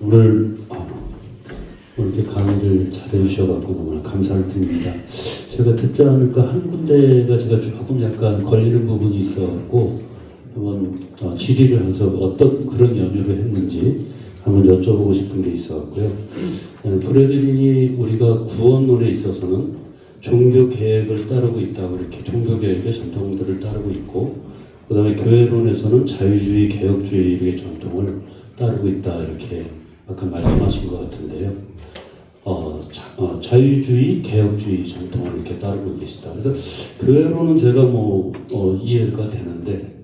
오늘 이렇게 강의를 잘해 주셔갖고 너무나 감사를 드립니다. 제가 듣지 않을까 한 군데가 제가 조금 약간 걸리는 부분이 있어갖고 한번 질의를 해서 어떤 그런 연유를 했는지 한번 여쭤보고 싶은 게 있어갖고요. 브래들린이 우리가 구원론에 있어서는 종교 계획을 따르고 있다고 이렇게 종교 계획의 전통들을 따르고 있고, 그 다음에 교회론에서는 자유주의, 개혁주의 이렇게 전통을 따르고 있다 이렇게 아까 말씀하신 것 같은데요. 자유주의, 개혁주의 전통을 이렇게 따르고 계시다. 그래서 교회론은 제가 이해가 되는데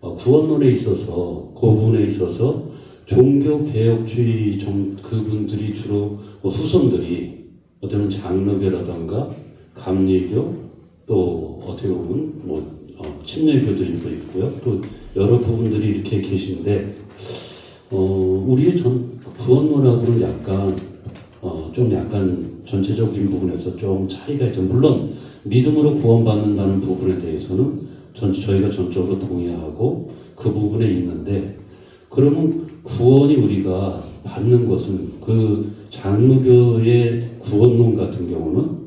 구원론에 있어서 그 부분에 있어서 종교 개혁주의 그분들이 주로 후손들이 어떻게 보면 장로교라던가 감리교 또 어떻게 보면 침례교도 일부 있고요. 또 여러 부분들이 이렇게 계신데 우리의 구원론하고는 약간 전체적인 부분에서 좀 차이가 있죠. 물론 믿음으로 구원받는다는 부분에 대해서는 저희가 전적으로 동의하고 그 부분에 있는데, 그러면 구원이 우리가 받는 것은 그 장로교의 구원론 같은 경우는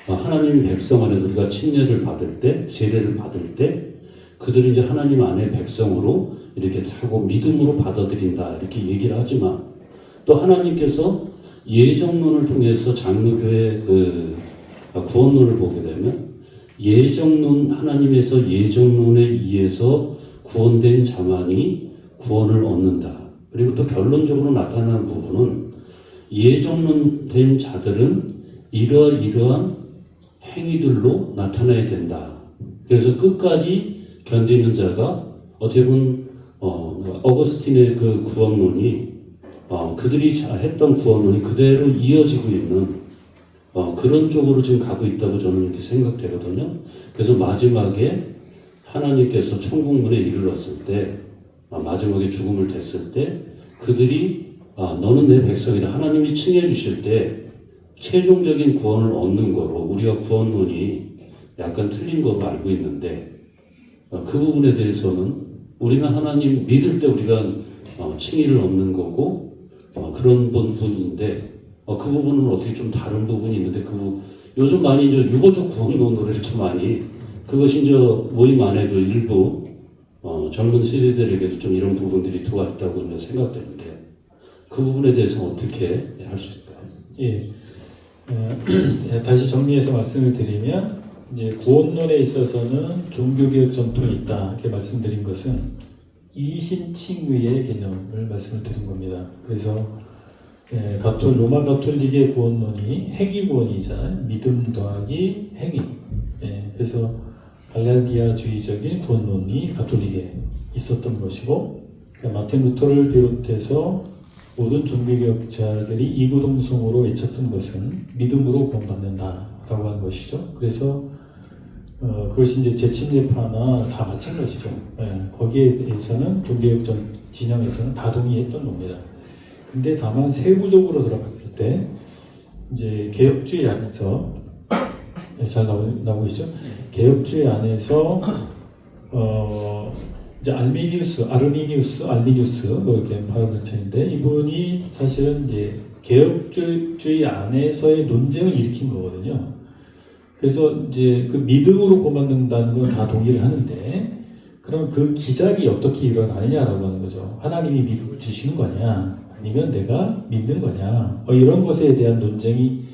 하나님 백성 안에서 우리가 침례를 받을 때, 세례를 받을 때 그들이 이제 하나님 안의 백성으로 이렇게 하고 믿음으로 받아들인다 이렇게 얘기를 하지만, 또 하나님께서 예정론을 통해서 장로교의 구원론을 보게 되면 하나님에서 예정론에 의해서 구원된 자만이 구원을 얻는다. 그리고 또 결론적으로 나타나는 부분은 예정론 된 자들은 이러이러한 행위들로 나타나야 된다. 그래서 끝까지 견디는 자가 어떻게 보면 어거스틴의 그 구원론이 그들이 했던 구원론이 그대로 이어지고 있는 그런 쪽으로 지금 가고 있다고 저는 이렇게 생각되거든요. 그래서 마지막에 하나님께서 천국문에 이르렀을 때, 마지막에 죽음을 댔을 때 그들이 너는 내 백성이다 하나님이 칭해 주실 때 최종적인 구원을 얻는 거로 우리가 구원론이 약간 틀린 거로 알고 있는데, 그 부분에 대해서는 우리는 하나님 믿을 때 우리가 칭의를 얻는 거고 그런 부분인데, 그 부분은 어떻게 좀 다른 부분이 있는데, 요즘 많이 이제 유보적 구원론으로 이렇게 많이 그것이 이제 모임 안에도 일부 젊은 세대들에게도 좀 이런 부분들이 들어와 있다고 생각되는데, 그 부분에 대해서 어떻게 할 수 있을까요? 예. 다시 정리해서 말씀을 드리면, 이제 구원론에 있어서는 종교개혁 전통이 있다 이렇게 말씀드린 것은 이신칭의의 개념을 말씀을 드린 겁니다. 그래서 로마 가톨릭의 구원론이 행위 구원이자 믿음 더하기 행위. 그래서 갈라디아주의적인 구원론이 가톨릭에 있었던 것이고, 그러니까 마틴 루터를 비롯해서 모든 종교개혁자들이 이구동성으로 외쳤던 것은 믿음으로 구원받는다라고 하는 것이죠. 그래서 그것이 이제 재침례파나 다 마찬가지죠. 거기에 대해서는 종교개혁 진영에서는 다 동의했던 겁니다. 근데 다만 세부적으로 들어갔을 때 이제 개혁주의 안에서 잘 나오고 있죠. 개혁주의 안에서 이제 아르미니우스 이렇게 발음을 치는데, 이분이 사실은 이제 개혁주의 안에서의 논쟁을 일으킨 거거든요. 그래서 이제 그 믿음으로 구원받는다는 건 다 동의를 하는데, 그럼 그 기작이 어떻게 일어나느냐라고 하는 거죠. 하나님이 믿음을 주시는 거냐, 아니면 내가 믿는 거냐, 이런 것에 대한 논쟁이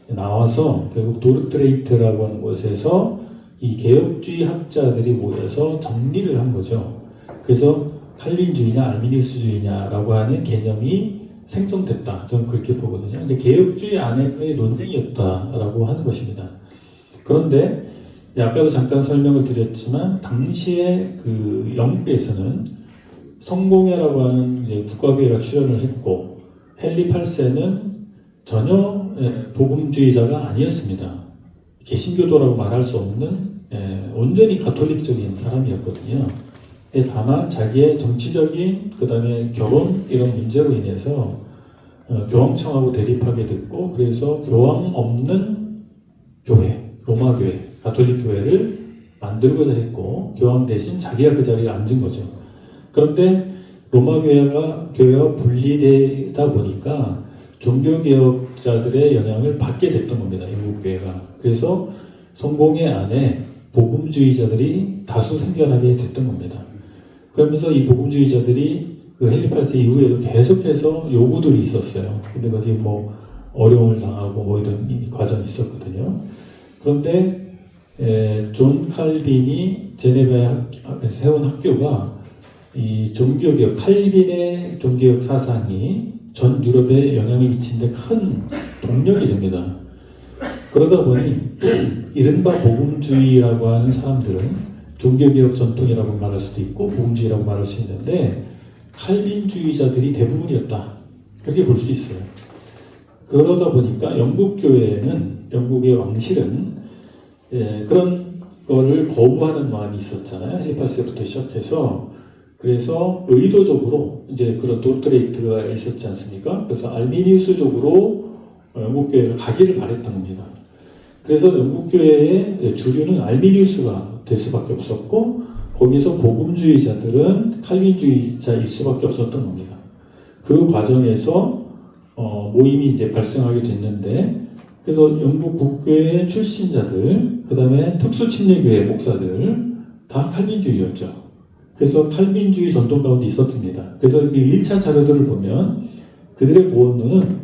나와서 결국 도르트레이트라고 하는 곳에서 이 개혁주의 학자들이 모여서 정리를 한 거죠. 그래서 칼빈주의냐 알미니우스주의냐라고 하는 개념이 생성됐다. 저는 그렇게 보거든요. 근데 개혁주의 안에의 논쟁이었다라고 하는 것입니다. 그런데 아까도 잠깐 설명을 드렸지만, 당시에 그 영국에서는 성공회라고 하는 국가교회가 출연을 했고, 헨리 8세는 전혀 복음주의자가 아니었습니다. 개신교도라고 말할 수 없는 온전히 가톨릭적인 사람이었거든요. 근데 다만 자기의 정치적인 그다음에 결혼 이런 문제로 인해서 교황청하고 대립하게 됐고, 그래서 교황 없는 교회, 로마 교회, 가톨릭 교회를 만들고자 했고, 교황 대신 자기가 그 자리에 앉은 거죠. 그런데 로마 교회와 분리되다 보니까 종교개혁자들의 영향을 받게 됐던 겁니다. 영국 교회가. 그래서 성공회 안에 복음주의자들이 다수 생겨나게 됐던 겁니다. 그러면서 이 복음주의자들이 그 헨리 8세 이후에도 계속해서 요구들이 있었어요. 근데 그것이 뭐 어려움을 당하고 뭐 이런 과정이 있었거든요. 그런데 존 칼빈이 제네바에 세운 학교가 이 종교개혁, 칼빈의 종교개혁 사상이 전 유럽에 영향을 미친 데 큰 동력이 됩니다. 그러다 보니 이른바 복음주의라고 하는 사람들은 종교개혁 전통이라고 말할 수도 있고 복음주의라고 말할 수 있는데 칼빈주의자들이 대부분이었다. 그렇게 볼 수 있어요. 그러다 보니까 영국 교회에는 영국의 왕실은 그런 거를 거부하는 마음이 있었잖아요. 헨리 8세부터 시작해서 그래서 의도적으로 이제 그런 도트레이트가 있었지 않습니까? 그래서 알미니우스적으로 영국 교회를 가기를 바랬던 겁니다. 그래서 영국 교회의 주류는 알미니우스가 될 수밖에 없었고 거기서 복음주의자들은 칼빈주의자일 수밖에 없었던 겁니다. 그 과정에서 모임이 이제 발생하게 됐는데 그래서 영국 국교회 출신자들 그 다음에 특수침례교회 목사들 다 칼빈주의였죠. 그래서 칼빈주의 전통 가운데 있었습니다. 그래서 이 1차 자료들을 보면 그들의 고원론은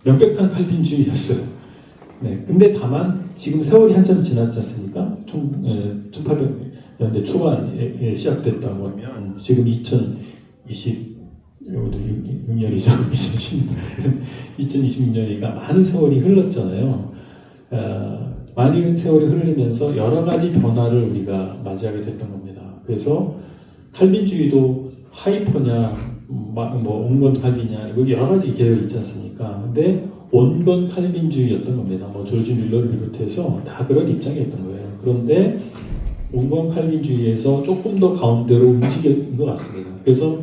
명백한 칼빈주의였어요. 네, 근데 다만 지금 세월이 한참 지났지 않습니까? 1800년대 초반에 시작됐다고 하면 지금 2026년이죠. 2026년이니까 많은 세월이 흘렀잖아요. 많은 세월이 흐르면서 여러 가지 변화를 우리가 맞이하게 됐던 겁니다. 그래서 칼빈주의도 하이퍼냐, 뭐 온건 칼빈이냐, 여러 가지 개혁이 있지 않습니까? 근데 온건 칼빈주의였던 겁니다. 뭐 조지 밀러를 비롯해서 다 그런 입장이었던 거예요. 그런데 온건 칼빈주의에서 조금 더 가운데로 움직인 것 같습니다. 그래서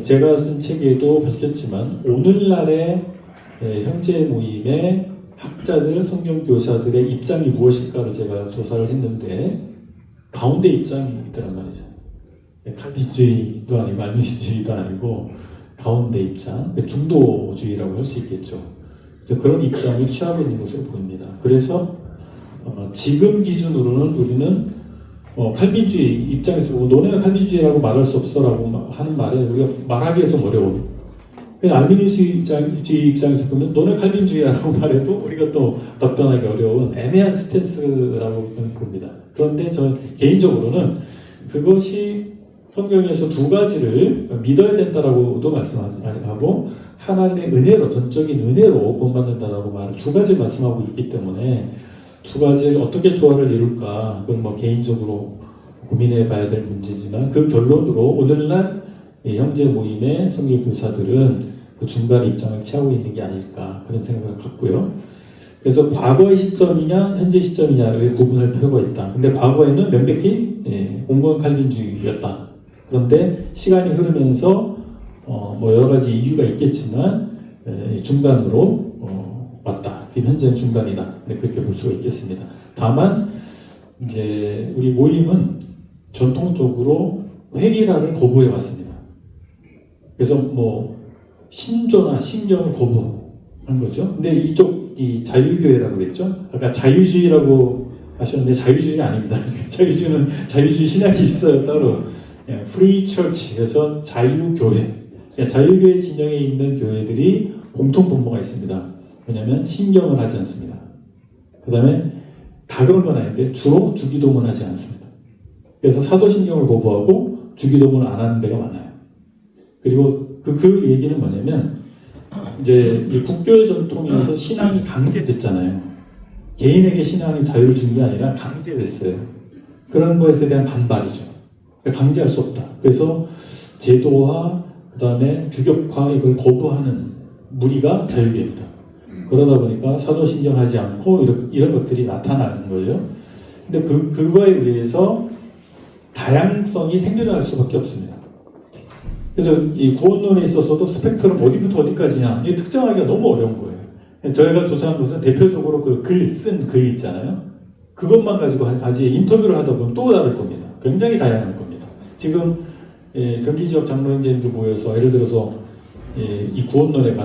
제가 쓴 책에도 밝혔지만 오늘날의 형제 모임의 학자들, 성경교사들의 입장이 무엇일까를 제가 조사를 했는데 가운데 입장이 있더란 말이죠. 칼빈주의도 아니고 알미니스주의도 아니고 가운데 입장, 중도주의라고 할 수 있겠죠. 그런 입장을 취하고 있는 것으로 보입니다. 그래서 지금 기준으로는 우리는 칼빈주의 입장에서 너네가 칼빈주의라고 말할 수 없어라고 하는 말에 우리가 말하기가 좀 어려워요. 알미니스주의 입장에서 보면 너네 칼빈주의라고 말해도 우리가 또 답변하기 어려운 애매한 스탠스라고 봅니다. 그런데 저 개인적으로는 그것이 성경에서 두 가지를 믿어야 된다라고도 말씀하고 하나님의 은혜로, 전적인 은혜로 구원받는다라고 말을 두 가지 말씀하고 있기 때문에 두 가지를 어떻게 조화를 이룰까 그건 뭐 개인적으로 고민해 봐야 될 문제지만 그 결론으로 오늘날 형제 모임의 성경교사들은 그 중간 입장을 취하고 있는 게 아닐까 그런 생각을 갖고요. 그래서 과거의 시점이냐 현재 시점이냐를 구분할 필요가 있다. 근데 과거에는 명백히 온건 칼빈주의였다. 그런데 시간이 흐르면서 뭐 여러 가지 이유가 있겠지만 중간으로 왔다. 지금 현재는 중간이다. 네, 그렇게 볼 수가 있겠습니다. 다만 이제 우리 모임은 전통적으로 회기라를 거부해 왔습니다. 그래서 뭐 신조나 신경을 거부한 거죠. 근데 이 자유교회라고 그랬죠. 아까 자유주의라고 하셨는데 자유주의가 아닙니다. 자유주의는 자유주의 신학이 있어요 따로. 프리 처치 그래서 자유교회. 자유교회 진영에 있는 교회들이 공통 분모가 있습니다. 왜냐하면 신경을 하지 않습니다. 그 다음에 다 그런 건 아닌데 주로 주기도문 하지 않습니다. 그래서 사도신경을 거부하고 주기도문을 안 하는 데가 많아요. 그리고 그 얘기는 뭐냐면 이제 이 국교의 전통에서 신앙이 강제됐잖아요. 개인에게 신앙이 자유를 준 게 아니라 강제됐어요. 그런 것에 대한 반발이죠. 강제할 수 없다. 그래서 제도화, 그 다음에 규격화 이걸 거부하는 무리가 자유교회입니다. 그러다 보니까 사도신경하지 않고 이런 것들이 나타나는 거죠. 근데 그거에 의해서 다양성이 생겨날 수밖에 없습니다. 그래서 이 구원론에 있어서도 스펙트럼 어디부터 어디까지냐 이 특정하기가 너무 어려운 거예요. 저희가 조사한 것은 대표적으로 그 쓴 글 있잖아요. 그것만 가지고 아직 인터뷰를 하다 보면 또 다를 겁니다. 굉장히 다양할 겁니다. 지금 경기 지역 장로형제님들 모여서 예를 들어서 이 구원론에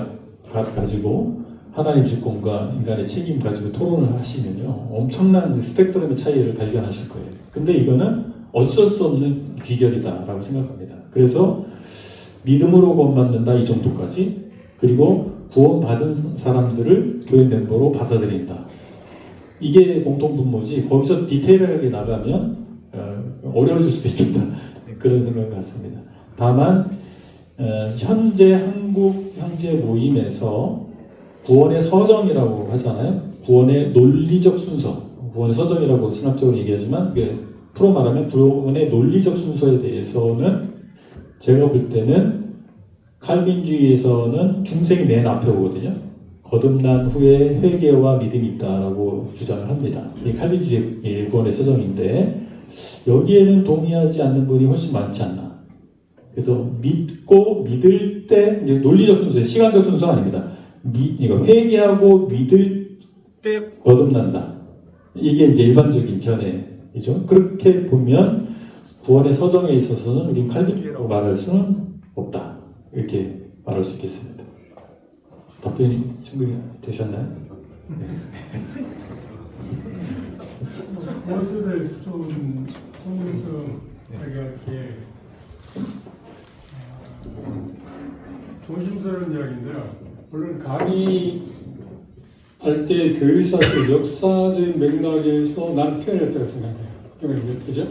가지고 하나님 주권과 인간의 책임 가지고 토론을 하시면요 엄청난 스펙트럼의 차이를 발견하실 거예요. 근데 이거는 어쩔 수 없는 귀결이다라고 생각합니다. 그래서 믿음으로 구원받는다 이 정도까지, 그리고 구원받은 사람들을 교회 멤버로 받아들인다, 이게 공통분모지 거기서 디테일하게 나가면 어려워질 수도 있겠다 그런 생각을 갖습니다. 다만 현재 한국 형제 모임에서 구원의 서정이라고 하잖아요. 구원의 논리적 순서, 구원의 서정이라고 신학적으로 얘기하지만 프로 말하면 구원의 논리적 순서에 대해서는 제가 볼 때는 칼빈주의에서는 중생이 맨 앞에 오거든요. 거듭난 후에 회개와 믿음이 있다라고 주장을 합니다. 이게 칼빈주의의 구원의 서정인데 여기에는 동의하지 않는 분이 훨씬 많지 않나. 그래서 믿고 믿을 때 이제 논리적 순서, 시간적 순서가 아닙니다. 이거 회개하고 믿을 때 거듭난다. 이게 이제 일반적인 견해이죠. 그렇게 보면 구원의 서정에 있어서는 우리는 칼빈주의라고 말할 수는 없다. 이렇게 말할 수 있겠습니다. 답변이 충분히 되셨나요? 무엇에 대해서 좀 성문서에게 조심스러운 이야기인데요. 물론 강의할 때 교육사적 역사적인 맥락에서 난 표현했다고 생각해요. 그러면 이제 그죠?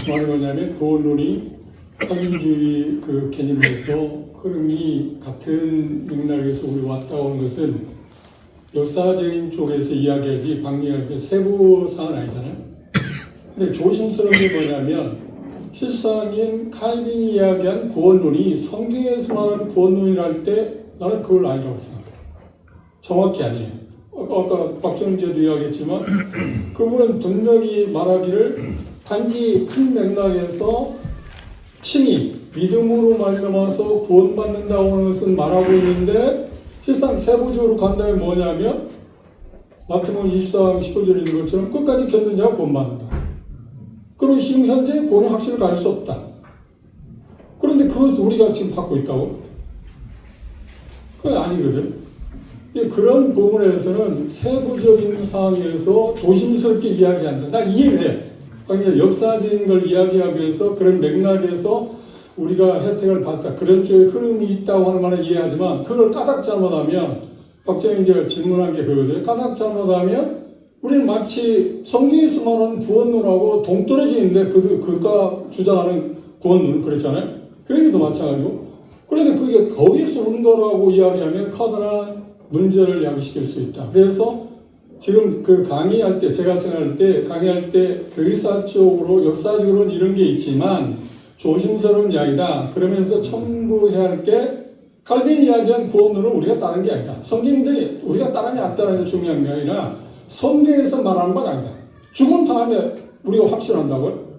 말이 뭐냐면 구원론이 확인주의 그 개념에서 흐름이 같은 맥락에서 우리 왔다 온 것은 역사적인 쪽에서 이야기하지 방향할 세부 사항은 아니잖아요. 근데 조심스러운 게 뭐냐면 실상인 칼빈이 이야기한 구원론이 성경에서 말하는 구원론이라 할 때 나는 그걸 아니라고 생각해요. 정확히 아니에요. 아까 박정재도 이야기했지만 그분은 분명히 말하기를 단지 큰 맥락에서 친히 믿음으로 말미암아서 구원받는다고 하는 것은 말하고 있는데 실상 세부적으로 간다면 뭐냐면 마태복음 24장 15절에 있는 것처럼 끝까지 견디는 자가 구원받는다. 그리고 지금 현재 구원의 확신을 가질 수 없다. 그런데 그것을 우리가 지금 받고 있다고? 그건 아니거든. 그런 부분에서는 세부적인 상황에서 조심스럽게 이야기한다. 난 이해해. 그러니까 역사적인 걸 이야기하기 위해서 그런 맥락에서 우리가 혜택을 받다. 그런 쪽에 흐름이 있다고 하는 말은 이해하지만 그걸 까닭 잘못하면 박정희가 질문한 게 그거죠. 까닭 잘못하면 우리는 마치 성경에서 말하는 구원론하고 동떨어지는데 그가 주장하는 구원론 그랬잖아요. 그 얘기도 마찬가지고. 그런데 그게 거기서 온 거라고 이야기하면 커다란 문제를 야기시킬 수 있다. 그래서 지금 그 강의할 때 제가 생각할 때 강의할 때 교리사 쪽으로 역사적으로는 이런 게 있지만 조심스러운 이야기다. 그러면서 첨부해야 할 게 칼빈이 이야기한 구원론은 우리가 따른 게 아니다. 성경적인 우리가 따르냐 안 따르냐 중요한 게 아니라 성경에서 말하는 바가 아니다. 죽은 다음에 우리가 확신한다고요?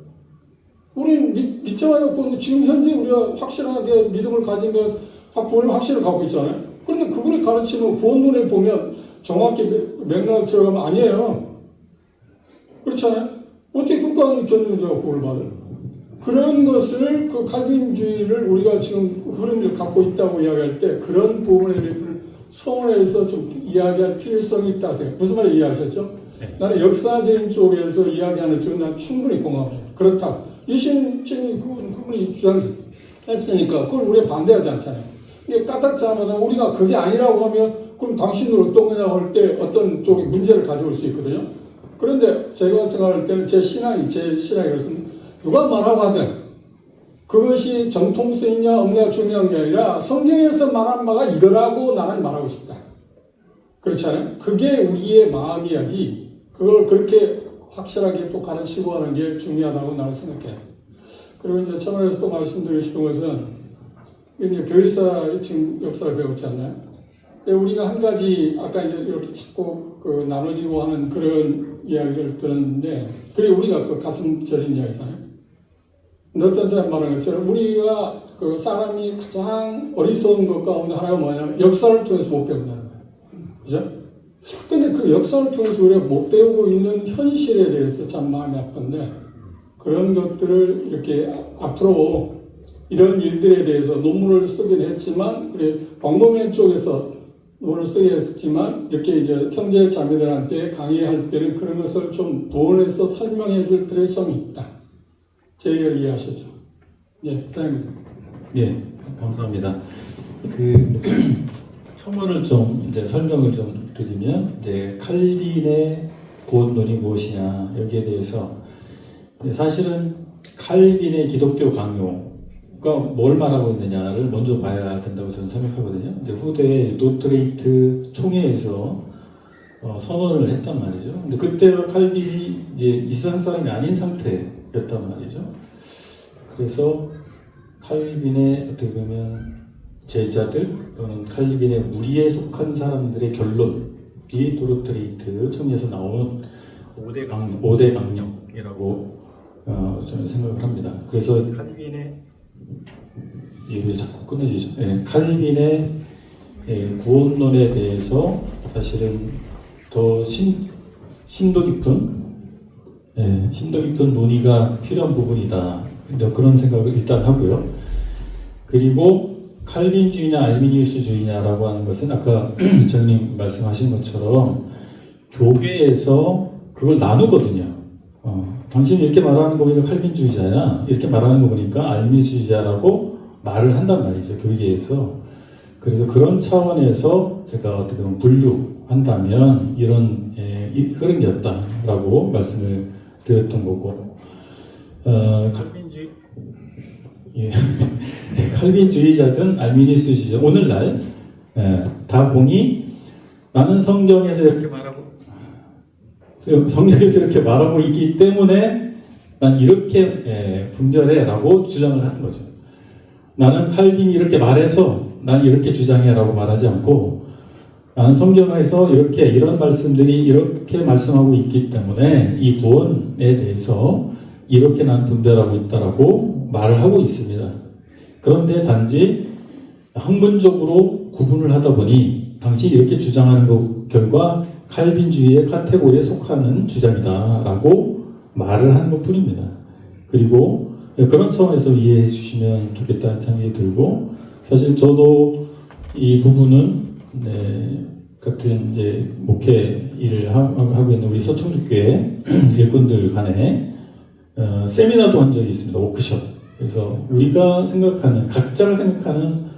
우리는 믿자마자 구원, 지금 현재 우리가 확실하게 믿음을 가지면 구원의 확신을 갖고 있잖아요. 그런데 그분의 가르침은 구원론에 보면 정확히 맥락을 들어가면 아니에요. 그렇잖아요. 어떻게 끝까지 견디는 자가 구원을 받아요? 그런 것을 그 칼빈주의를 우리가 지금 흐름을 갖고 있다고 이야기할 때 그런 부분에 대해서는 소원해서 좀 이야기할 필요성이 있다 생각해요. 무슨 말을 이해하셨죠? 네. 나는 역사적인 쪽에서 이야기하는 쪽은 난 충분히 공감해요. 그렇다. 이신증이 그분이 주장했으니까 그걸 우리가 반대하지 않잖아요. 이게 까딱자마자 우리가 그게 아니라고 하면 그럼 당신은 어떤 거냐고 할 때 어떤 쪽에 문제를 가져올 수 있거든요. 그런데 제가 생각할 때는 제 신앙이 그렇습니다. 누가 말하고 하든 그것이 정통성 있냐 없냐가 중요한 게 아니라 성경에서 말한 바가 이거라고 나는 말하고 싶다. 그렇지 않아요? 그게 우리의 마음이야지 그걸 그렇게 확실하게 또 가르치고 하는 게 중요하다고 나는 생각해요. 그리고 이제 처음에서 또 말씀드리고 싶은 것은 이제 교회사 지금 역사를 배웠지 않나요? 우리가 한 가지 아까 이제 이렇게 자꾸 그 나눠지고 하는 그런 이야기를 들었는데 그리고 우리가 그 가슴 저린 이야기잖아요. 어떤 사람 말한 것처럼 우리가 그 사람이 가장 어리석은 것 가운데 하나가 뭐냐면 역사를 통해서 못 배운다는 거예요. 그죠? 근데 그 역사를 통해서 우리가 못 배우고 있는 현실에 대해서 참 마음이 아픈데 그런 것들을 이렇게 앞으로 이런 일들에 대해서 논문을 쓰긴 했지만 그래 광범위한 쪽에서 논문을 쓰게 했지만 이렇게 이제 형제 자매들한테 강의할 때는 그런 것을 좀 부언해서 설명해 줄 필요성이 있다. 제 얘기를 이해하시죠? 예, 사장님. 예, 감사합니다. 그 첨언을 좀 이제 설명을 좀 드리면 이제 칼빈의 구원론이 무엇이냐 여기에 대해서 사실은 칼빈의 기독교 강요가 뭘 말하고 있느냐를 먼저 봐야 된다고 저는 생각하거든요. 이제 후대에 도트레이트 총회에서 선언을 했단 말이죠. 근데 그때가 칼빈이 이제 이 세상 사람이 아닌 상태였단 말이죠. 그래서 칼빈의 어떻게 보면 제자들 또는 칼빈의 무리에 속한 사람들의 결론이 도트레이트 총회에서 나온 5대 강령이라고 저는 생각을 합니다. 그래서 칼빈의 왜 자꾸 끊어지죠? 예, 칼빈의 구원론에 대해서 사실은 더 심도 깊은 논의가 필요한 부분이다. 그런 생각을 일단 하고요. 그리고 칼빈주의냐 알미니우스주의냐라고 하는 것은 아까 부장님 말씀하신 것처럼 교회에서 그걸 나누거든요. 당신이 이렇게 말하는 거 보니까 칼빈주의자야. 이렇게 말하는 거 보니까 알미니우스주의자라고 말을 한단 말이죠. 교회에서. 그래서 그런 차원에서 제가 어떻게 보면 분류한다면 이런 흐름이었다라고 말씀을 드렸던 거고 칼빈주의자든 알미니우스주의자 오늘날 다 보니 나는 성경에서 이렇게 말하고 있기 때문에 난 이렇게 분별해라고 주장을 하는 거죠. 나는 칼빈이 이렇게 말해서 난 이렇게 주장해라고 말하지 않고 나는 성경에서 이런 말씀들이 이렇게 말씀하고 있기 때문에 이 구원에 대해서 이렇게 난 분별하고 있다라고 말을 하고 있습니다. 그런데 단지 학문적으로 구분을 하다 보니 당신이 이렇게 주장하는 것 결과 칼빈주의의 카테고리에 속하는 주장이다라고 말을 하는 것 뿐입니다. 그리고 그런 차원에서 이해해 주시면 좋겠다는 생각이 들고 사실 저도 이 부분은 같은 이제 목회 일을 하고 있는 우리 서청주교회 일꾼들 간에 세미나도 한 적이 있습니다. 워크숍. 그래서 우리가 생각하는 각자가 생각하는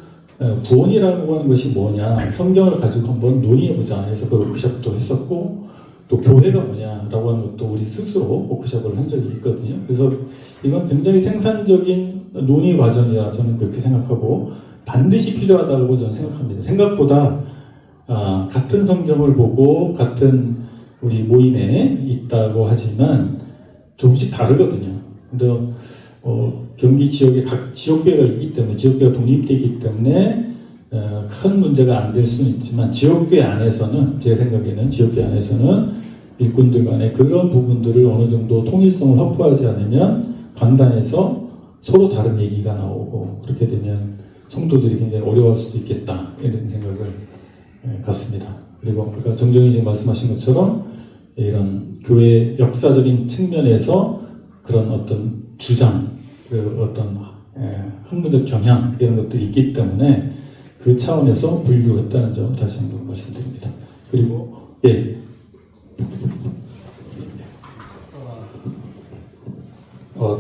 구원이라고 하는 것이 뭐냐 성경을 가지고 한번 논의해보자 해서 그 워크숍도 했었고 또 교회가 뭐냐라고 하는 것도 우리 스스로 워크숍을 한 적이 있거든요. 그래서 이건 굉장히 생산적인 논의 과정이라 저는 그렇게 생각하고 반드시 필요하다고 저는 생각합니다. 생각보다 같은 성경을 보고 같은 우리 모임에 있다고 하지만 조금씩 다르거든요. 근데 경기 지역에 각 지역교회가 있기 때문에 지역교회가 독립되기 때문에 큰 문제가 안 될 수는 있지만 지역교회 안에서는 제 생각에는 지역교회 안에서는 일꾼들 간에 그런 부분들을 어느 정도 통일성을 확보하지 않으면 강단에서 서로 다른 얘기가 나오고 그렇게 되면 성도들이 굉장히 어려워할 수도 있겠다 이런 생각을 갖습니다. 그리고 아까 정정희 지금 말씀하신 것처럼 이런 교회 역사적인 측면에서 그런 어떤 주장 그 어떤 학문적 경향 이런 것들이 있기 때문에 그 차원에서 분류했다는 점 다시 한번 말씀드립니다. 그리고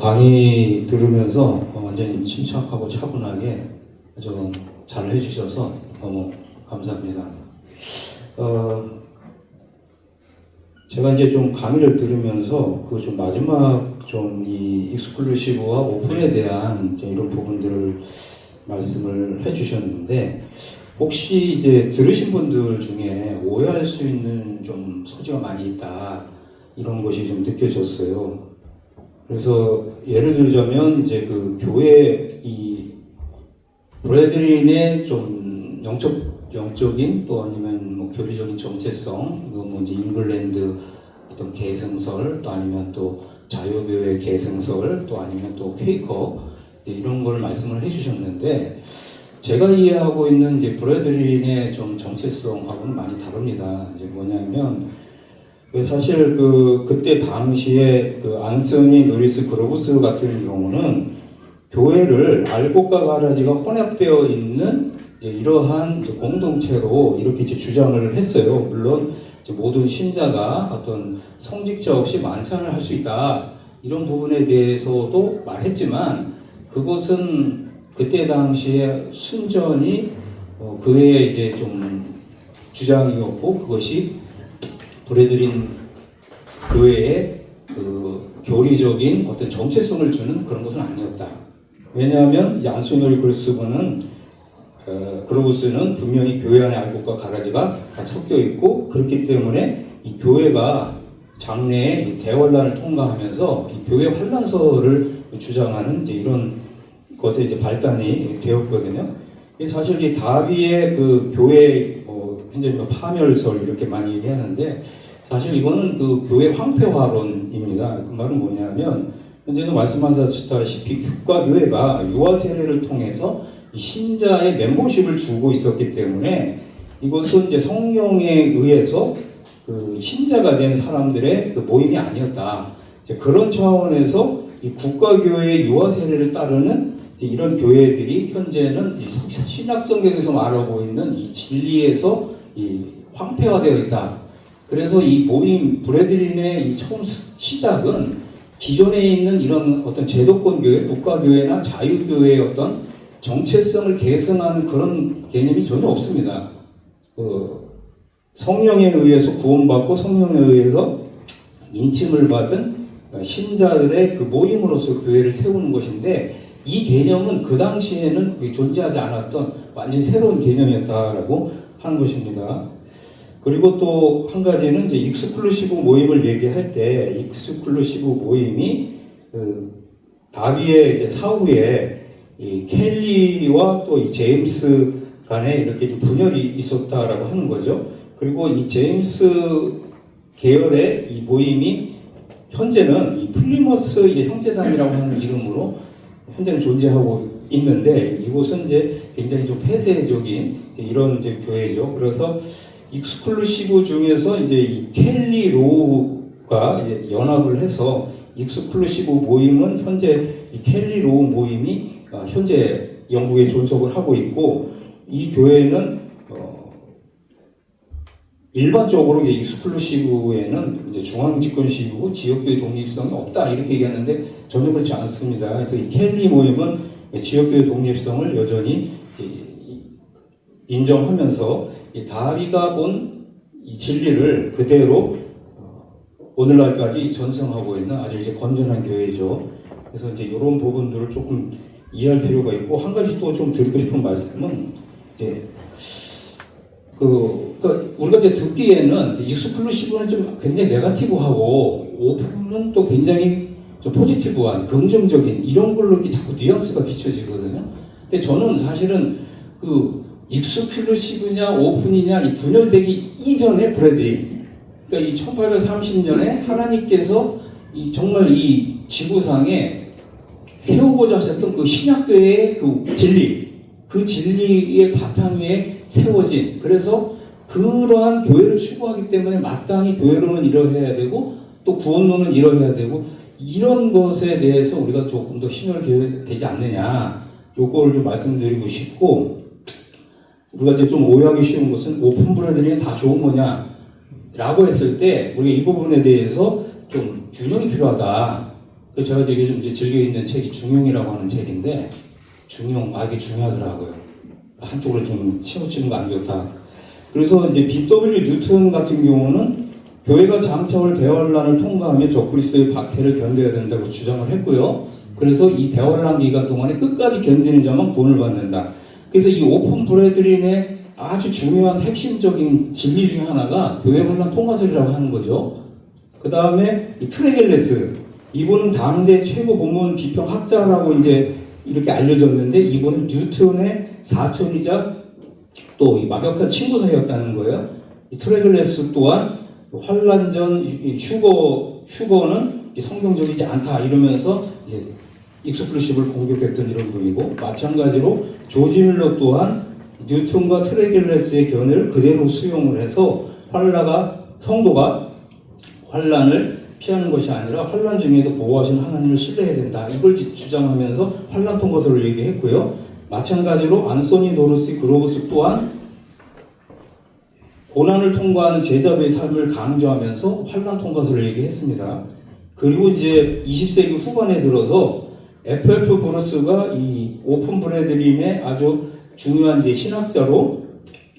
강의 들으면서 완전히 침착하고 차분하게 좀 잘 해주셔서 너무 감사합니다. 제가 이제 좀 강의를 들으면서 그 좀 마지막 좀 이 익스클루시브와 오픈에 대한 이제 이런 부분들을 말씀을 해주셨는데 혹시 이제 들으신 분들 중에 오해할 수 있는 좀 소지가 많이 있다 이런 것이 좀 느껴졌어요. 그래서 예를 들자면 이제 그 교회 이 브래드린의 좀 영적인 또 아니면 뭐 교리적인 정체성, 뭐 이제 잉글랜드 어떤 계승설, 또 아니면 또 자유교회 계승설, 또 아니면 또 퀘이커 이런 걸 말씀을 해주셨는데 제가 이해하고 있는 이제 브래드린의 좀 정체성하고는 많이 다릅니다. 이제 뭐냐면 사실 그때 당시에 그 안소니 노리스 그로브스 같은 경우는 교회를 알곡과 가라지가 혼합되어 있는 이러한 공동체로 이렇게 주장을 했어요. 물론 모든 신자가 어떤 성직자 없이 만찬을 할 수 있다 이런 부분에 대해서도 말했지만 그것은 그때 당시에 순전히 그의 이제 좀 주장이었고 그것이 브레드린 교회의 그 교리적인 어떤 정체성을 주는 그런 것은 아니었다. 왜냐하면 이제 안소니올 그루스는 분명히 교회 안에 알곡과 가라지가 다 섞여 있고 그렇기 때문에 이 교회가 장래에 이 대환란을 통과하면서 이 교회 환란설을 주장하는 이제 이런 것에 이제 발단이 되었거든요. 사실 이 다비의 그 교회 현재 뭐 파멸설 이렇게 많이 얘기하는데 사실 이거는 그 교회 황폐화론입니다. 그 말은 뭐냐면 현재는 말씀하셨다시피 국가교회가 유아 세례를 통해서 이 신자의 멤버십을 주고 있었기 때문에 이것은 이제 성령에 의해서 그 신자가 된 사람들의 그 모임이 아니었다. 이제 그런 차원에서 이 국가교회의 유아 세례를 따르는 이런 교회들이 현재는 이 신약 성경에서 말하고 있는 이 진리에서 이 황폐화되어 있다. 그래서 이 모임 브레드린의 이 처음 시작은 기존에 있는 이런 어떤 제도권 교회, 국가교회나 자유교회의 어떤 정체성을 계승하는 그런 개념이 전혀 없습니다. 성령에 의해서 구원받고 성령에 의해서 인침을 받은 신자들의 그 모임으로서 교회를 세우는 것인데 이 개념은 그 당시에는 존재하지 않았던 완전히 새로운 개념이었다라고 하는 것입니다. 그리고 또 한 가지는 이제 익스클루시브 모임을 얘기할 때 익스클루시브 모임이 다비의 이제 사후에 이 켈리와 또 이 제임스 간에 이렇게 좀 분열이 있었다라고 하는 거죠. 그리고 이 제임스 계열의 이 모임이 현재는 이 플리머스 이제 형제단이라고 하는 이름으로 현재는 존재하고 있는데 이곳은 이제 굉장히 좀 폐쇄적인 이런 이제 교회죠. 그래서 익스클루시브 중에서 이제 이 켈리 로우가 이제 연합을 해서 익스클루시브 모임은 현재 이 켈리 로우 모임이 현재 영국에 존속을 하고 있고 이 교회는 일반적으로 이제 익스클루시브에는 이제 중앙 집권식이고 지역교회 독립성이 없다 이렇게 얘기하는데 전혀 그렇지 않습니다. 그래서 이 켈리 모임은 지역교회 독립성을 여전히 인정하면서 이 다비가 본 이 진리를 그대로 오늘날까지 전승하고 있는 아주 이제 건전한 교회죠. 그래서 이제 이런 부분들을 조금 이해할 필요가 있고 한 가지 또 좀 드리고 싶은 말씀은 우리가 이제 듣기에는 익스클루시브는 좀 굉장히 네거티브하고 오픈은 또 굉장히 좀 포지티브한 긍정적인 이런 걸로 이렇게 자꾸 뉘앙스가 비춰지거든요. 근데 저는 사실은 그 익스클루시브냐 오픈이냐 이 분열되기 이전의 브레드린, 그러니까 이 1830년에 하나님께서 이 정말 이 지구상에 세우고자 하셨던 그 신약교회의 그 진리, 그 진리의 바탕 위에 세워진, 그래서 그러한 교회를 추구하기 때문에 마땅히 교회론은 이러해야 되고 또 구원론은 이러해야 되고 이런 것에 대해서 우리가 조금 더 신혈이 되지 않느냐, 요걸 좀 말씀드리고 싶고, 우리가 이제 좀 오해하기 쉬운 것은 오픈 브레드린이 다 좋은 거냐 라고 했을 때 우리가 이 부분에 대해서 좀 균형이 필요하다. 그래서 제가 되게 좀 이제 즐겨 읽는 책이 중용이라고 하는 책인데, 중용, 이게 중요하더라고요. 한쪽으로 좀 치우치는 거 안 좋다. 그래서 이제 B.W. 뉴턴 같은 경우는 교회가 장차올 대환란을 통과하며 적그리스도의 박해를 견뎌야 된다고 주장을 했고요. 그래서 이 대환란 기간 동안에 끝까지 견디는 자만 구원을 받는다. 그래서 이 오픈 브레드린의 아주 중요한 핵심적인 진리 중에 하나가 교회 환란 통과설이라고 하는 거죠. 그 다음에 이 트레겔레스, 이분은 당대 최고 본문 비평 학자라고 이제 이렇게 알려졌는데 이분은 뉴턴의 사촌이자 또 이 막역한 친구 사이였다는 거예요. 이 트레겔레스 또한 환란 전 휴거는 성경적이지 않다 이러면서 이제 익스클루시브를 공격했던 이런 분이고, 마찬가지로 조지 밀러 또한 뉴턴과 트레겔레스의 견해를 그대로 수용을 해서 성도가 환란을 피하는 것이 아니라 환난 중에도 보호하시는 하나님을 신뢰해야 된다. 이걸 주장하면서 환난 통과서를 얘기했고요. 마찬가지로 안소니 도르시 그로브스 또한 고난을 통과하는 제자도의 삶을 강조하면서 환난 통과서를 얘기했습니다. 그리고 이제 20세기 후반에 들어서 FF 브루스가 이 오픈 브레드림의 아주 중요한 이제 신학자로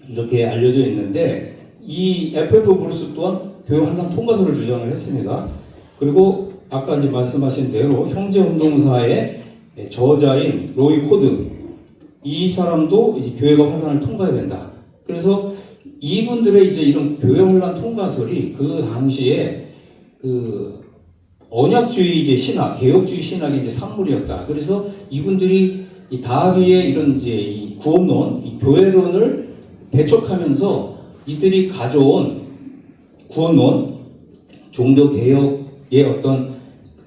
이렇게 알려져 있는데, 이 FF 브루스 또한 교회 환난 통과서를 주장을 했습니다. 그리고 아까 이제 말씀하신 대로 형제운동사의 저자인 로이 코드, 이 사람도 이제 교회가 환난을 통과해야 된다. 그래서 이분들의 이제 이런 교회 환난 통과설이 그 당시에 그 언약주의 이제 신학, 개혁주의 신학의 이제 산물이었다. 그래서 이분들이 이 다비의 이런 이제 이 구원론, 이 교회론을 배척하면서 이들이 가져온 구원론, 종교 개혁의 어떤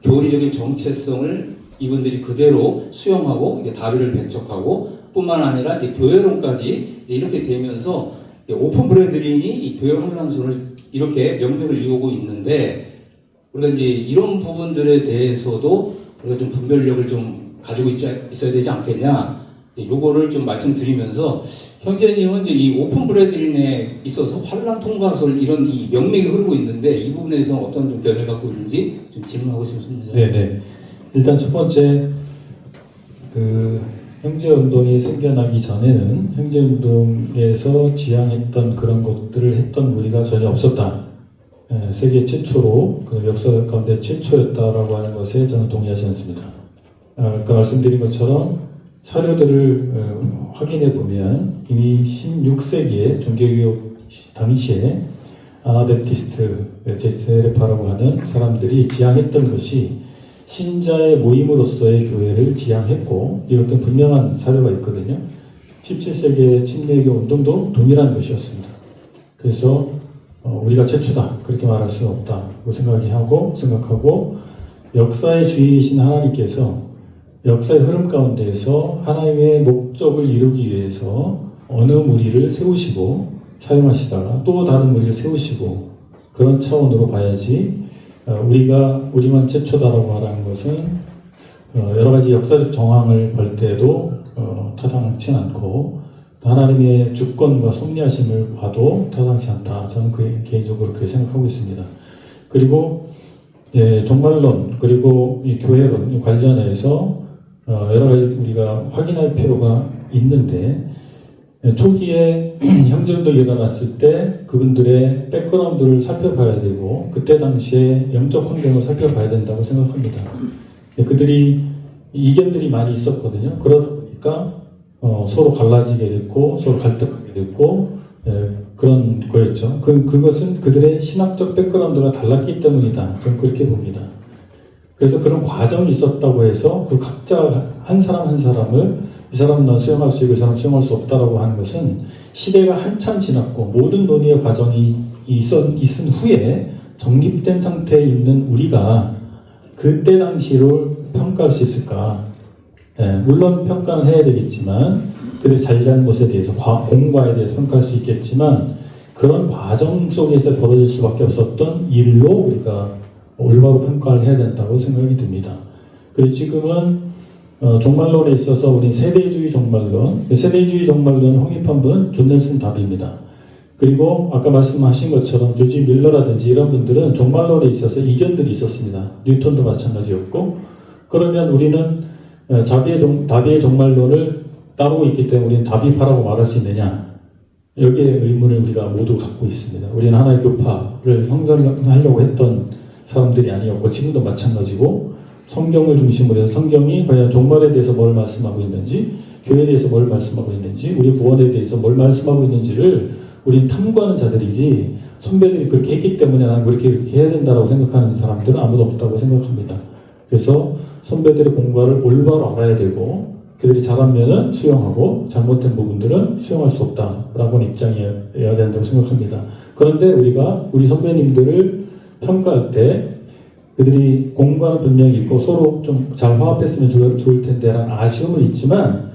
교리적인 정체성을 이분들이 그대로 수용하고 이게 다비를 배척하고 뿐만 아니라 이제 교회론까지 이제 이렇게 되면서 오픈 브레드림이 이 교회 환란설을 이렇게 명맥을 이루고 있는데, 우리가 이제 이런 부분들에 대해서도 우리가 좀 분별력을 좀 가지고 있어야 되지 않겠냐, 요거를 좀 말씀드리면서, 형제님은 이제 이 오픈 브레드림에 있어서 환란 통과설 이런 이 명맥이 흐르고 있는데 이 부분에서 어떤 좀 견해를 갖고 있는지 좀 질문하고 싶습니다. 네네. 일단 첫 번째, 그 형제운동이 생겨나기 전에는 형제운동에서 지향했던 그런 것들을 했던 무리가 전혀 없었다. 세계 최초로, 그 역사 가운데 최초였다라고 하는 것에 저는 동의하지 않습니다. 아까 말씀드린 것처럼 사료들을 확인해 보면 이미 16세기에 종교개혁 당시에 아나베티스트, 제세레파라고 하는 사람들이 지향했던 것이 신자의 모임으로서의 교회를 지향했고, 이것도 분명한 사료가 있거든요. 17세기의 침례교 운동도 동일한 것이었습니다. 그래서 우리가 최초다 그렇게 말할 수는 없다고 생각하고, 역사의 주인이신 하나님께서 역사의 흐름 가운데에서 하나님의 목적을 이루기 위해서 어느 무리를 세우시고 사용하시다가 또 다른 무리를 세우시고, 그런 차원으로 봐야지 우리만 최초다라고 말하는 것은 여러 가지 역사적 정황을 볼 때도 타당치 않고, 하나님의 주권과 섭리하심을 봐도 타당치 않다. 저는 개인적으로 그렇게 생각하고 있습니다. 그리고 종말론 그리고 이 교회론 관련해서 여러 가지 우리가 확인할 필요가 있는데, 초기에 형제운동이 일어났을 때 그분들의 백그라운드를 살펴봐야 되고, 그때 당시에 영적 환경을 살펴봐야 된다고 생각합니다. 그들이 이견들이 많이 있었거든요. 그러다 보니까 서로 갈라지게 됐고 서로 갈등하게 됐고 그런 거였죠. 그것은 그들의 신학적 백그라운드가 달랐기 때문이다. 저는 그렇게 봅니다. 그래서 그런 과정이 있었다고 해서 그 각자 한 사람 한 사람을 이 사람은 난 수용할 수 있고 이 사람은 수용할 수 없다라고 하는 것은 시대가 한참 지났고 모든 논의의 과정이 있은 후에 정립된 상태에 있는 우리가 그때 당시를 평가할 수 있을까? 물론 평가는 해야 되겠지만 그들의 잘잘못에 대해서 공과에 대해서 평가할 수 있겠지만, 그런 과정 속에서 벌어질 수밖에 없었던 일로 우리가 올바로 평가를 해야 된다고 생각이 듭니다. 그리고 지금은 종말론에 있어서 우리 세대주의 종말론, 세대주의 종말론 홍입한 분은 존 넬슨 답입니다. 그리고 아까 말씀하신 것처럼 조지 밀러라든지 이런 분들은 종말론에 있어서 이견들이 있었습니다. 뉴턴도 마찬가지였고, 그러면 우리는 다비의 종말론을 따르고 있기 때문에 우리는 다비파라고 말할 수 있느냐? 여기에 의문을 우리가 모두 갖고 있습니다. 우리는 하나의 교파를 형성하려고 했던 사람들이 아니었고, 지금도 마찬가지고, 성경을 중심으로 해서 성경이 과연 종말에 대해서 뭘 말씀하고 있는지, 교회에 대해서 뭘 말씀하고 있는지, 우리 구원에 대해서 뭘 말씀하고 있는지를 우리는 탐구하는 자들이지, 선배들이 그렇게 했기 때문에 나는 그렇게 해야 된다고 생각하는 사람들은 아무도 없다고 생각합니다. 그래서 선배들의 공과를 올바로 알아야 되고, 그들이 잘하면은 수용하고 잘못된 부분들은 수용할 수 없다라고 하는 입장이어야 된다고 생각합니다. 그런데 우리가 우리 선배님들을 평가할 때 그들이 공과는 분명히 있고 서로 좀 잘 화합했으면 좋을 텐데라는 아쉬움은 있지만,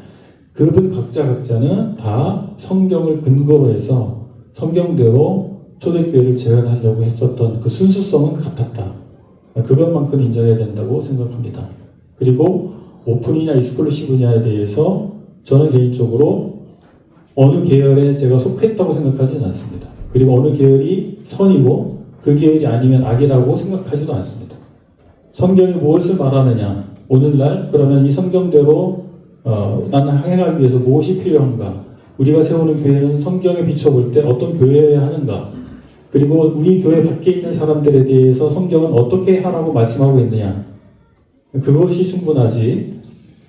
그분 각자는 다 성경을 근거로 해서 성경대로 초대교회를 재현하려고 했었던 그 순수성은 같았다. 그것만큼 인정해야 된다고 생각합니다. 그리고 오픈이냐 익스클루시브냐에 대해서 저는 개인적으로 어느 계열에 제가 속했다고 생각하지는 않습니다. 그리고 어느 계열이 선이고 그 계열이 아니면 악이라고 생각하지도 않습니다. 성경이 무엇을 말하느냐, 오늘날 그러면 이 성경대로 나는 행하기 위해서 무엇이 필요한가, 우리가 세우는 교회는 성경에 비춰볼 때 어떤 교회여야 하는가, 그리고 우리 교회 밖에 있는 사람들에 대해서 성경은 어떻게 하라고 말씀하고 있느냐, 그것이 충분하지.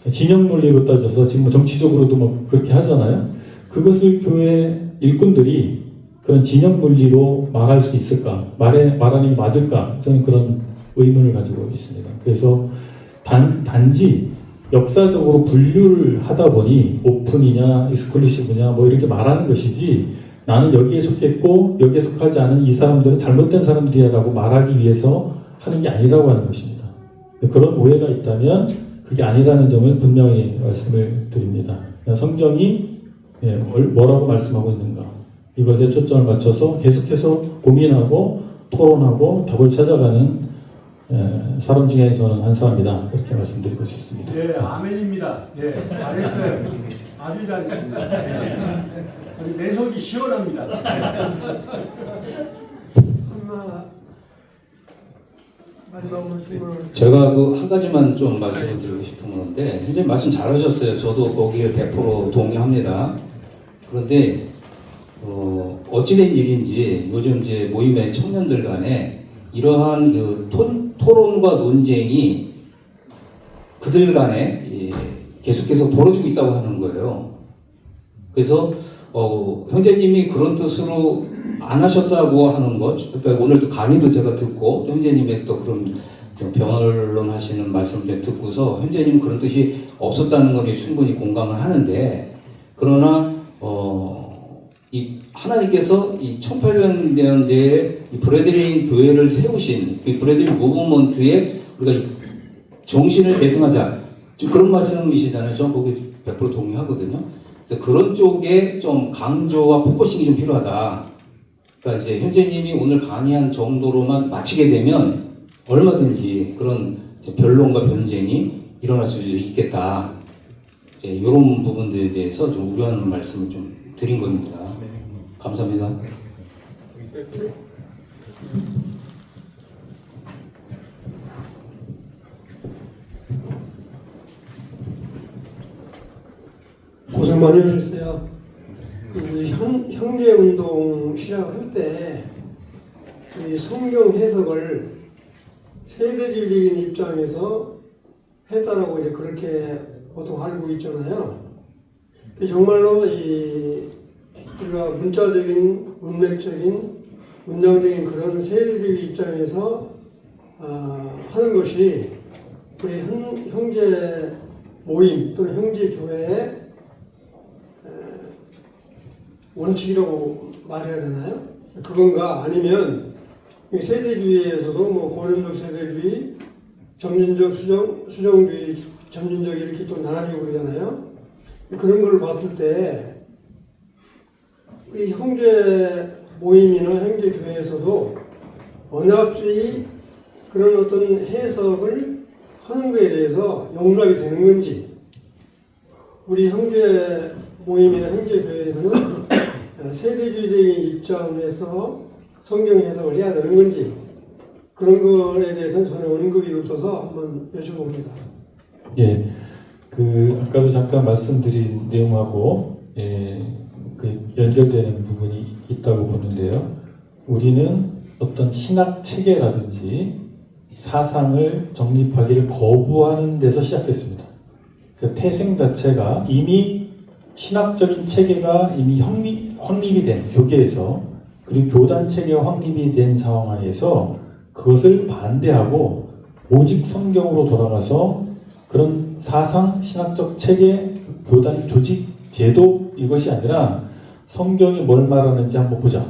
진영 논리로 따져서 지금 정치적으로도 뭐 그렇게 하잖아요. 그것을 교회 일꾼들이 그런 진영 논리로 말할 수 있을까? 말하는 게 맞을까? 저는 그런 의문을 가지고 있습니다. 그래서 단지 역사적으로 분류를 하다 보니 오픈이냐 익스클루시브냐 뭐 이렇게 말하는 것이지, 나는 여기에 속했고 여기에 속하지 않은 이 사람들은 잘못된 사람들이라고 말하기 위해서 하는 게 아니라고 하는 것입니다. 그런 오해가 있다면 그게 아니라는 점을 분명히 말씀을 드립니다. 성경이 뭐라고 말씀하고 있는가, 이것에 초점을 맞춰서 계속해서 고민하고 토론하고 답을 찾아가는 사람 중에 저는 한 사람이다, 이렇게 말씀드리고 싶습니다. 예, 아멘입니다. 예, 잘했어요. 아주 잘했습니다. 예. 아주 내 속이 시원합니다. 마지막으로 질문을. 제가 그 한 가지만 좀 말씀을 드리고 싶은 건데, 현재 말씀 잘하셨어요. 저도 거기에 100% 동의합니다. 그런데 어찌된 일인지 요즘 이제 모임의 청년들 간에 이러한 그 토론과 논쟁이 그들 간에 계속해서 벌어지고 있다고 하는 거예요. 그래서 형제님이 그런 뜻으로 안 하셨다고 하는 것, 그러니까 오늘도 강의도 제가 듣고 형제님의 또 그런 변론하시는 말씀을 듣고서 형제님 그런 뜻이 없었다는 것에 충분히 공감을 하는데, 그러나 이 하나님께서 이 1800년대에 이 브래드레인 교회를 세우신 이 브래드레인 무브먼트에 우리가 이 정신을 계승하자, 지금 그런 말씀이시잖아요. 저는 거기 100% 동의하거든요. 그래서 그런 쪽에 좀 강조와 포커싱이 좀 필요하다. 그러니까 이제 현재님이 오늘 강의한 정도로만 마치게 되면 얼마든지 그런 변론과 변쟁이 일어날 수 있겠다. 이런 부분들에 대해서 좀 우려하는 말씀을 좀 드린 겁니다. 감사합니다. 고생 많이 하셨어요. 형제운동 시작할 때 이 성경 해석을 세대주의적인 입장에서 했다라고 이제 그렇게 보통 알고 있잖아요. 정말로 우리가 문자적인, 문맥적인, 문장적인 그런 세대주의 입장에서 하는 것이 우리 형제 모임 또는 형제 교회의 원칙이라고 말해야 되나요? 그건가? 아니면 세대주의에서도 뭐 고전적 세대주의, 점진적 수정주의, 점진적 이렇게 또 나눠지고 그러잖아요. 그런 걸 봤을 때 우리 형제 모임이나 형제 교회에서도 언약주의 그런 어떤 해석을 하는 것에 대해서 용납이 되는 건지, 우리 형제 모임이나 형제 교회에서는 세대주의적인 입장에서 성경 해석을 해야 되는 건지, 그런 거에 대해서는 전혀 언급이 없어서 한번 여쭤봅니다. 예, 아까도 잠깐 말씀드린 내용하고 연결되는 부분이 있다고 보는데요. 우리는 어떤 신학 체계라든지 사상을 정립하기를 거부하는 데서 시작했습니다. 그 태생 자체가 이미 신학적인 체계가 이미 확립이 된 교계에서, 그리고 교단 체계가 확립이 된 상황 하에서 그것을 반대하고 오직 성경으로 돌아가서 그런 사상, 신학적 체계, 교단 조직, 제도, 이것이 아니라 성경이 뭘 말하는지 한번 보자.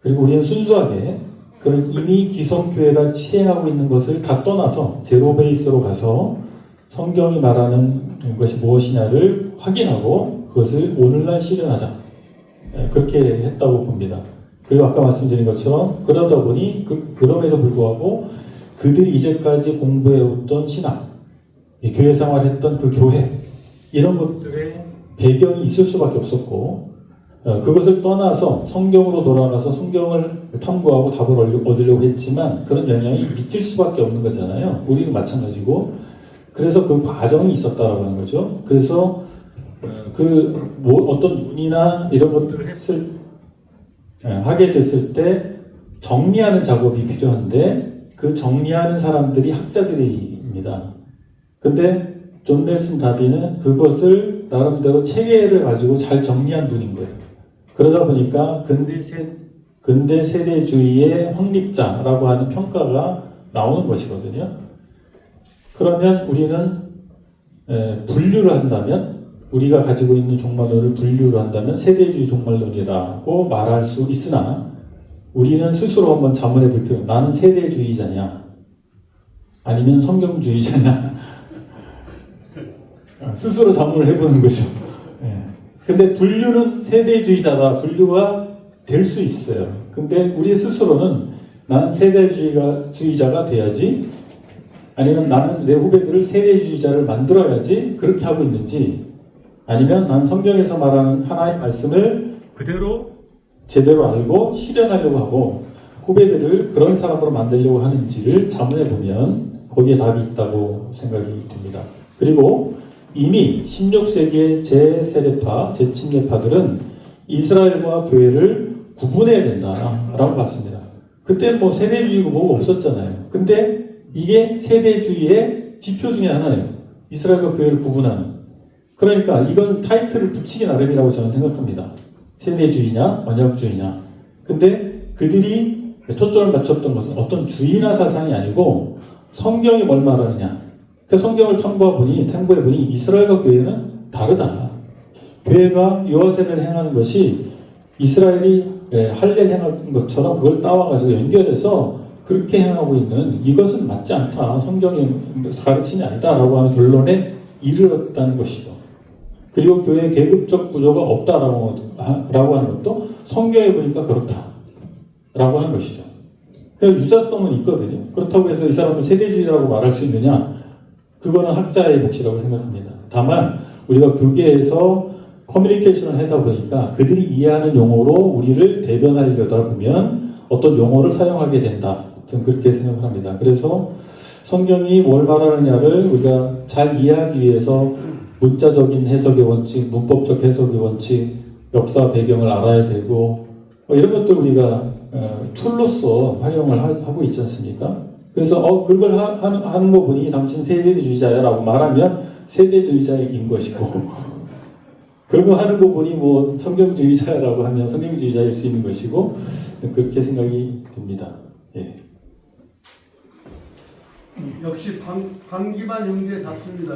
그리고 우리는 순수하게 그런 이미 기성교회가 시행하고 있는 것을 다 떠나서 제로 베이스로 가서 성경이 말하는 것이 무엇이냐를 확인하고 그것을 오늘날 실현하자. 그렇게 했다고 봅니다. 그리고 아까 말씀드린 것처럼 그러다 보니 그럼에도 불구하고 그들이 이제까지 공부해왔던 신학, 이 교회 생활했던 그 교회 이런 것들의 배경이 있을 수밖에 없었고 그것을 떠나서 성경으로 돌아와서 성경을 탐구하고 답을 얻으려고 했지만 그런 영향이 미칠 수밖에 없는 거잖아요. 우리도 마찬가지고 그래서 그 과정이 있었다라고 하는 거죠. 그래서 어떤 문이나 이런 것들을 하게 됐을 때 정리하는 작업이 필요한데 그 정리하는 사람들이 학자들입니다. 근데 존 넬슨 다비는 그것을 나름대로 체계를 가지고 잘 정리한 분인 거예요. 그러다 보니까 근대 세대주의의 확립자라고 하는 평가가 나오는 것이거든요. 그러면 우리는 분류를 한다면 우리가 가지고 있는 종말론을 분류를 한다면 세대주의 종말론이라고 말할 수 있으나 우리는 스스로 한번 자문해 볼 필요. 나는 세대주의자냐 아니면 성경주의자냐 스스로 자문을 해보는 거죠. 근데 분류는 세대주의자다 분류가 될 수 있어요. 근데 우리 스스로는 나는 세대주의자가 돼야지 아니면 나는 내 후배들을 세대주의자를 만들어야지 그렇게 하고 있는지 아니면 난 성경에서 말하는 하나의 말씀을 그대로 제대로 알고 실현하려고 하고 후배들을 그런 사람으로 만들려고 하는지를 자문해 보면 거기에 답이 있다고 생각이 듭니다. 그리고 이미 16세기의 제세례파, 제침례파들은 이스라엘과 교회를 구분해야 된다라고 봤습니다. 그때 뭐 세대주의고 뭐가 없었잖아요. 근데 이게 세대주의의 지표 중에 하나예요. 이스라엘과 교회를 구분하는. 그러니까 이건 타이틀을 붙이기 나름이라고 저는 생각합니다. 세대주의냐, 언약주의냐. 근데 그들이 초점을 맞췄던 것은 어떤 주의나 사상이 아니고 성경이 뭘 말하느냐. 그 성경을 탐구해보니 이스라엘과 교회는 다르다. 교회가 유아세를 행하는 것이 이스라엘이 할례를 행한 것처럼 그걸 따와가지고 연결해서 그렇게 행하고 있는 이것은 맞지 않다. 성경이 가르치지 않다라고 하는 결론에 이르렀다는 것이죠. 그리고 교회의 계급적 구조가 없다라고 하는 것도 성경에 보니까 그렇다라고 하는 것이죠. 유사성은 있거든요. 그렇다고 해서 이 사람을 세대주의라고 말할 수 있느냐? 그거는 학자의 몫이라고 생각합니다. 다만 우리가 교계에서 커뮤니케이션을 하다 보니까 그들이 이해하는 용어로 우리를 대변하려다 보면 어떤 용어를 사용하게 된다. 저는 그렇게 생각을 합니다. 그래서 성경이 뭘 말하느냐를 우리가 잘 이해하기 위해서 문자적인 해석의 원칙, 문법적 해석의 원칙, 역사 배경을 알아야 되고 이런 것들 우리가 툴로서 활용을 하고 있지 않습니까? 그래서 그걸 하는 거 보니 당신 세대주의자야라고 말하면 세대주의자인 것이고 그런 거 하는 거 보니 뭐 성경주의자라고 하면 성경주의자일 수 있는 것이고 그렇게 생각이 듭니다. 예. 역시 방기만 형제 답습니다.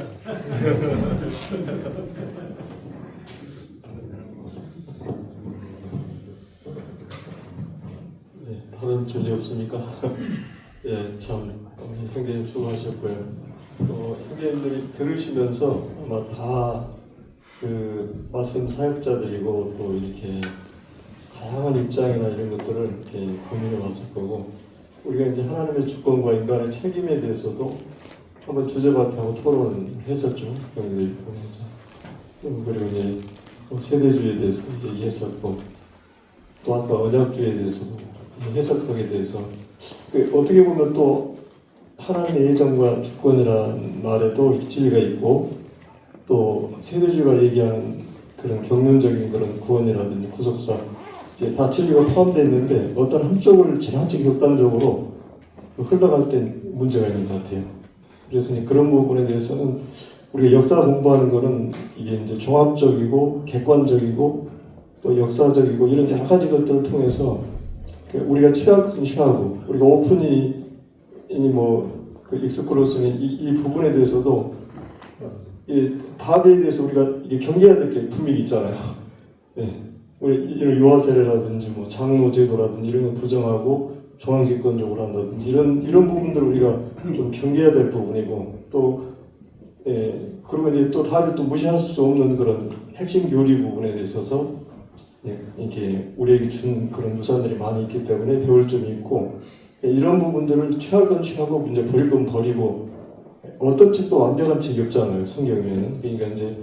네, 다른 주제 없습니까? 예, 참 형제님 수고하셨고요. 형제님들이 들으시면서 아마 다 그 말씀 사역자들이고 또 이렇게 다양한 입장이나 이런 것들을 이렇게 고민해 왔을 거고 우리가 이제 하나님의 주권과 인간의 책임에 대해서도 한번 주제 발표하고 토론했었죠. 형제들 통해서. 그리고 이제 세대주의에 대해서 얘기했었고 또 아까 언약주의에 대해서 해석하게 돼서 어떻게 보면 또 하나님의 예정과 주권이라는 말에도 진리가 있고 또 세대주의가 얘기하는 그런 경륜적인 그런 구원이라든지 구속사 이제 다 진리가 포함되어 있는데 어떤 한쪽을 지나치게 극단적으로 흘러갈 때 문제가 있는 것 같아요. 그래서 그런 부분에 대해서는 우리가 역사 공부하는 거는 이게 이제 종합적이고 객관적이고 또 역사적이고 이런 여러 가지 것들을 통해서 우리가 취할 것은 취하고 우리가 오픈이 그 익스클루시브 이 부분에 대해서도 이 답에 대해서 우리가 이게 경계해야 될 게 분명히 있잖아요. 예. 우리 이런 유아세례라든지 뭐 장로제도라든지 이런 거 부정하고 중앙집권적으로 한다든지 이런 부분들을 우리가 좀 경계해야 될 부분이고 또 그리고 이제 또 답이 또 무시할 수 없는 그런 핵심 교리 부분에 있어서 이렇게 우리에게 준 그런 유산들이 많이 있기 때문에 배울 점이 있고 이런 부분들을 취할 건 취하고 이제 버릴 건 버리고 어떤 책도 완벽한 책이 없잖아요. 성경에는. 그러니까 이제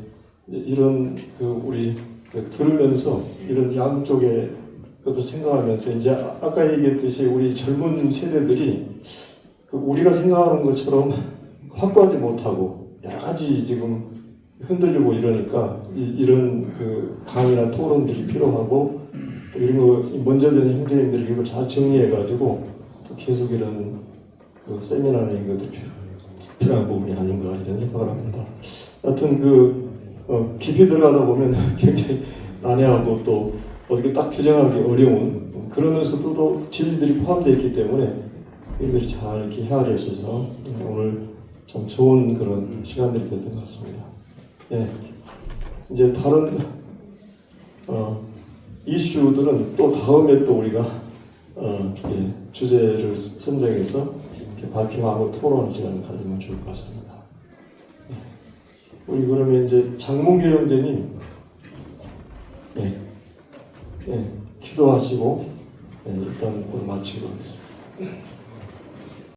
이런 그 우리 들으면서 이런 양쪽의 것도 생각하면서 이제 아까 얘기했듯이 우리 젊은 세대들이 그 우리가 생각하는 것처럼 확고하지 못하고 여러 가지 지금 흔들리고 이러니까 이런 그 강의나 토론들이 필요하고 또 이런 거 먼저 된 형제님들이 이걸 잘 정리해가지고 또 계속 이런 그 세미나나 이런 것들 필요한 부분이 아닌가 이런 생각을 합니다. 하여튼 깊이 들어가다 보면 굉장히 난해하고 또 어떻게 딱 규정하기 어려운 그러면서도 또 진리들이 포함되어 있기 때문에 이들이 잘 이렇게 헤아려 있어서 오늘 참 좋은 그런 시간들이 됐던 것 같습니다. 예. 이제 다른 이슈들은 또 다음에 또 우리가 주제를 선정해서 이렇게 발표하고 토론하는 시간을 가지면 좋을 것 같습니다. 예. 우리 그러면 이제 장문기 형제님, 기도하시고 일단 오늘 마치도록 하겠습니다.